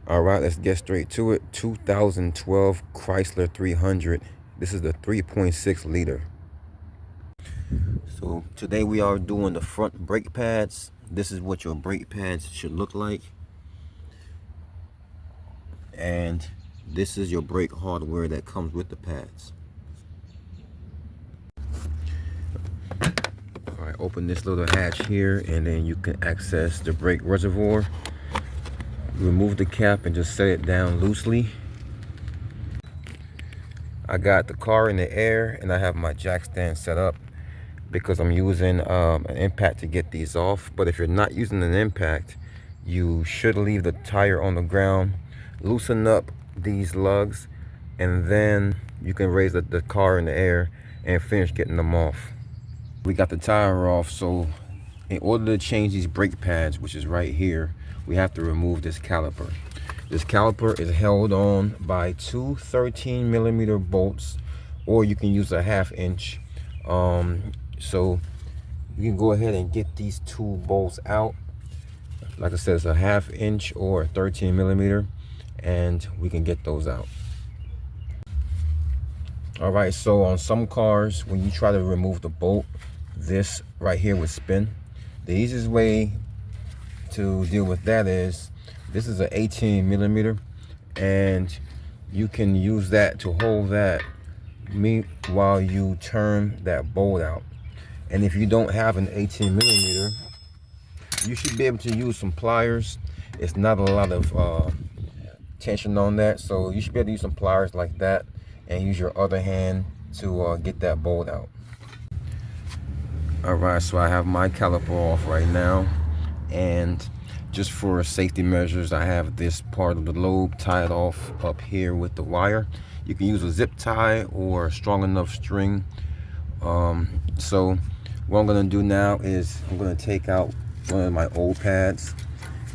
All right, let's get straight to it. 2012 Chrysler 300. This is the 3.6 liter. So today we are doing the front brake pads. This is what your brake pads should look like. And this is your brake hardware that comes with the pads. All right, open this little hatch here and then you can access the brake reservoir. Remove the cap and just set it down loosely. I got the car in the air and I have my jack stand set up because I'm using an impact to get these off. But if you're not using an impact, you should leave the tire on the ground, loosen up these lugs, and then you can raise the car in the air and finish getting them off. We got the tire off, so in order to change these brake pads, which is right here, we have to remove this caliper. This caliper is held on by two 13mm bolts, or you can use a 1/2 inch. So you can go ahead and get these two bolts out. Like I said, it's a 1/2 inch or 13mm, and we can get those out. All right, so on some cars, when you try to remove the bolt, this right here would spin. The easiest way to deal with that is, this is an 18mm, and you can use that to hold that while you turn that bolt out. And if you don't have an 18mm, you should be able to use some pliers. It's not a lot of tension on that, so you should be able to use some pliers like that and use your other hand to get that bolt out. All right, so I have my caliper off right now, and just for safety measures, I have this part of the lobe tied off up here with the wire. You can use a zip tie or a strong enough string. So what I'm gonna do now is I'm gonna take out one of my old pads,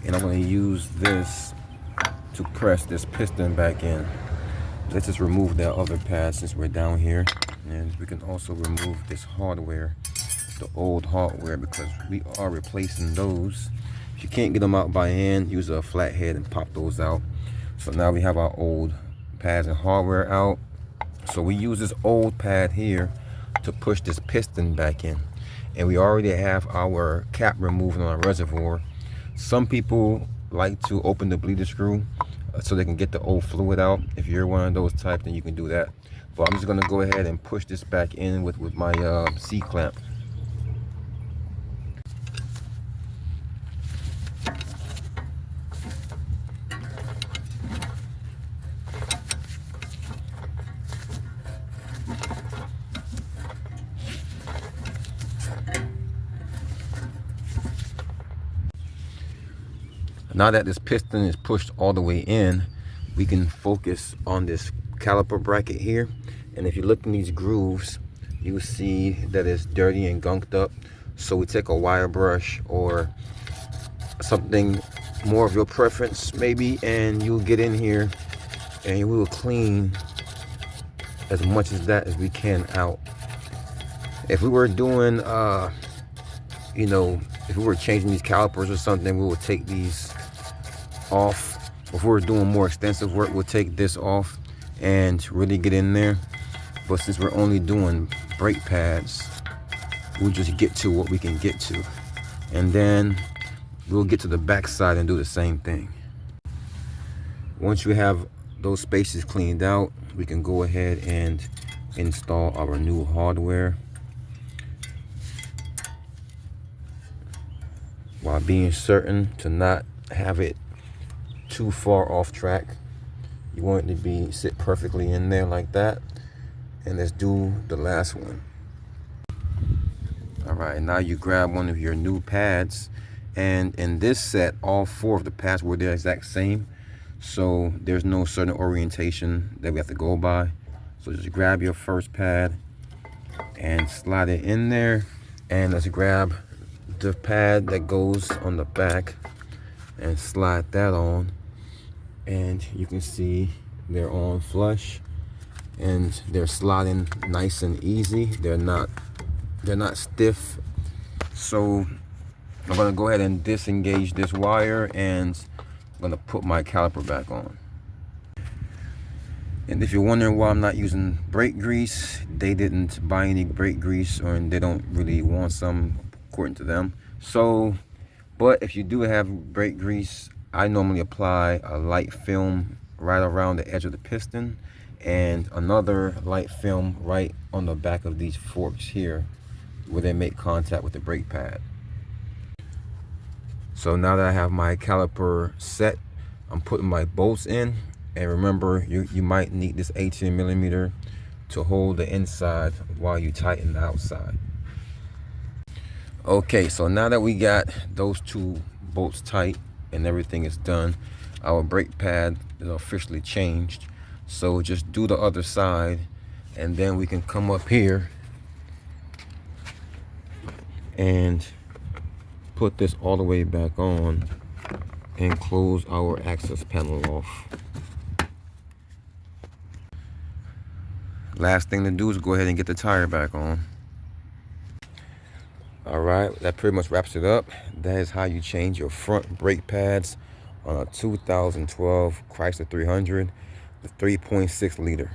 and I'm gonna use this to press this piston back in. Let's just remove that other pad since we're down here, and we can also remove this hardware, the old hardware, because we are replacing those. If you can't get them out by hand, use a flathead and pop those out. So now we have our old pads and hardware out. So we use this old pad here to push this piston back in, and we already have our cap removed on our reservoir. Some people like to open the bleeder screw so they can get the old fluid out. If you're one of those types, then you can do that. But I'm just gonna go ahead and push this back in with my C-clamp. Now that this piston is pushed all the way in, we can focus on this caliper bracket here. And if you look in these grooves, you see that it's dirty and gunked up. So we take a wire brush or something more of your preference maybe, and you'll get in here and we will clean as much as that as we can out. If we were doing, if we were changing these calipers or something, we would take these off. If we're doing more extensive work, we'll take this off and really get in there. But since we're only doing brake pads, we'll just get to what we can get to, and then we'll get to the back side and do the same thing. Once you have those spaces cleaned out, we can go ahead and install our new hardware while being certain to not have it too far off track. You want it to sit perfectly in there like that. And let's do the last one. All right, now you grab one of your new pads, and in this set, all 4 of the pads were the exact same, so there's no certain orientation that we have to go by. So just grab your first pad and slide it in there, and let's grab the pad that goes on the back and slide that on, and you can see they're on flush and they're sliding nice and easy. They're not stiff. So I'm gonna go ahead and disengage this wire, and gonna put my caliper back on. And if you're wondering why I'm not using brake grease, they didn't buy any brake grease, or they don't really want some according to them. So, but if you do have brake grease, I normally apply a light film right around the edge of the piston and another light film right on the back of these forks here where they make contact with the brake pad. So now that I have my caliper set, I'm putting my bolts in. And remember, you might need this 18mm to hold the inside while you tighten the outside. Okay, so now that we got those two bolts tight and everything is done, our brake pad is officially changed. So just do the other side, and then we can come up here and put this all the way back on and close our access panel off. Last thing to do is go ahead and get the tire back on. All right, that pretty much wraps it up. That is how you change your front brake pads on a 2012 Chrysler 300, the 3.6 liter.